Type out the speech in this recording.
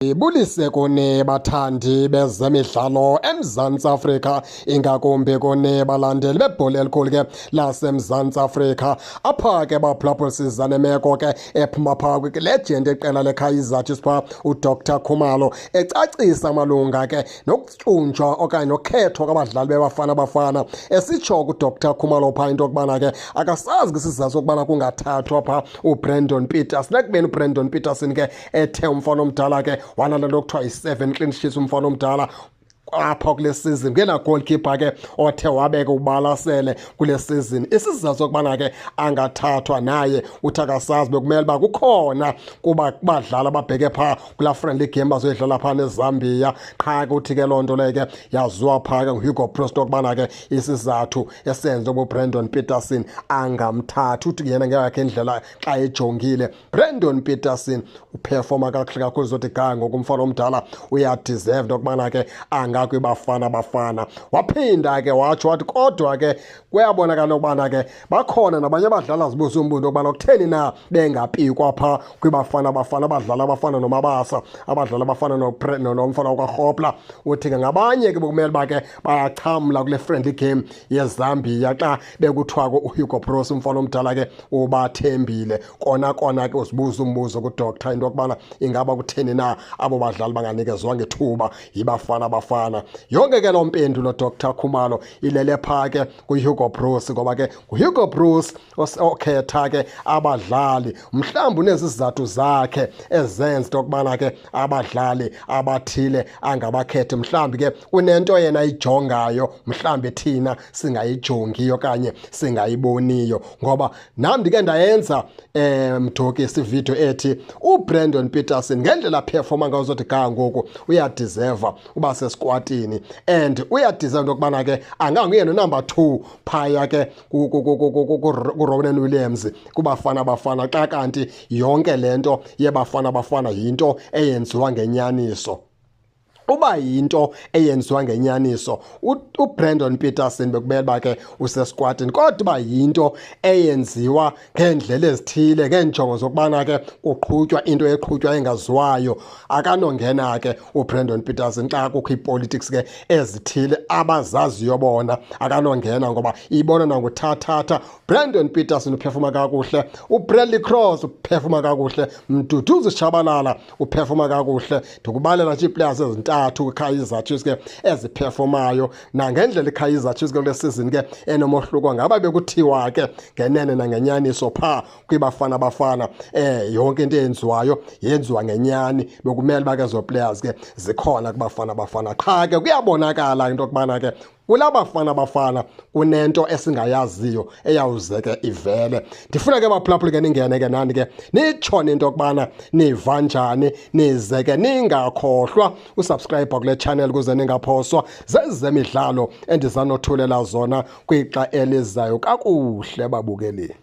Ibulise kune bathandi bezemidlalo eMzantsi Afrika, ingakumbi kune balandeli bebhola elikhulu ke laseMzantsi Afrika. Apha ke baphulaphulisisa nemeko ke ephuma phaa kwilegend eqela leKaizer Chiefs phaa uDr Khumalo ecacisa malunga ke nokutyunjwa okanye nokukhethwa kwabadlali bebafana esitsho kuDr Khumalo phaa into yokubana ke akasazi isizathu sokubana kungathathwa phaa uBrandon Peterson, ekubeni uBrandon Peterson ke ethe umfana omdala ke wanalento kuthiwa yi-7 clean sheets umfana omdala apha kule season ngena goalkeeper ke othe wabeka ubalasele kule season. Isizathu sokubana ke angathathwa naye uthi akasazi bekumele uba kukhona kuba badlala ababheke phaa kulaa friendly game bazoyidlala phaa neZambia. Qha ke uthi ke loo nto leyo ke yaziwa phaa ke nguHugo Broos okubana ke isizathu esenze uba uBrandon Peterson angamthathi. Uthi yena ngeyakhe indlela xa ejongile Brandon Peterson uperforma kakuhle kakhulu zothi ga ngoku umfana omdala uyadeserve okubana ke kwibafana. Waphinda ke watsho wathi kodwa ke kuyabonakala ukubana ke bakhona nabanye abadlali azibuza umbuzo okubana kutheni na bengapikwa phaa kwibafana abadlala abafana noMabasa, abadlala abafana nomfana wakwaRhopla. Uthi ke ngabanye ke bekumele uba ke bayachamla kule friendly game yeZambia xa bekuthiwa uHugo Broos umfana omdala ke ubathembile. Kona ke uzibuza umbuzo kuDoctor into yokubana ingaba kutheni na abo badlali banganikezwanga ithuba yibafana. Yonke ke loo mpendulo Dr Khumalo ilele phaa ke kuHugo Broos, ngoba ke nguHugo Broos okhetha ke abadlali mhlawumbi unezizathu zakhe ezenza into yokubana ke abadlali abathile angabakhethi. Mhlawumbi ke kunento yena ayijongayo mhlawumbi thina singayijongiyo okanye singayiboniyo, ngoba nam ndike ndayenza mdokisi ividiyo ethi uBrandon Peterson ngendlela performa ngayo zothi ga ngoku uyadeserva uba seskwatini and uyadeserve into yokubana ke anganguye no-number 2 phaya ke kuRonwen Williams kubafana xa kanti yonke le nto yebafana yinto eyenziwa ngenyaniso. Uba yinto eyenziwa ngenyaniso uBrandon Peterson bekumele uba ke useskwatini, kodwa uba yinto eyenziwa ngeendlela ezithile ngeenjongo zokubana ke kuqhutywa into eqhutywa engaziwayo, akanongena ke uBrandon Peterson xa kukho iipolitics ke ezithile abazaziyo bona. Akanongena ngoba ibona nanguthathatha. Brandon Peterson uphefuma kakuhle, uBradley Cross uphefuma kakuhle, Mduduzi Shabalala uphefuma kakuhle. Ndikubalela nje iiplayers ezintathu iKaizer Chiefs ke eziperformayo nangendlela iKaizer Chiefs ke kule season ke enomohluko. Ngaba bekuthiwa ke ngenene nangenyaniso phaa kwibafana yonke into eyenziwayo yenziwa ngenyani, bekumele uba ke zo players ke zikhona kubafana. Qha ke kuyabonakala into yokubana ke kulaa bafana kunento esingayaziyo eyawuze ke ivele. Ndifuna ke baphulaphuli ke ningene ke nani ke nitshone into yokubana niva njani, nize ke ningakhohlwa usubscribe kule channel ukuze ningaphoswa zezemidlalo endizanothulela zona kwixa elizayo kakuhle babukeli.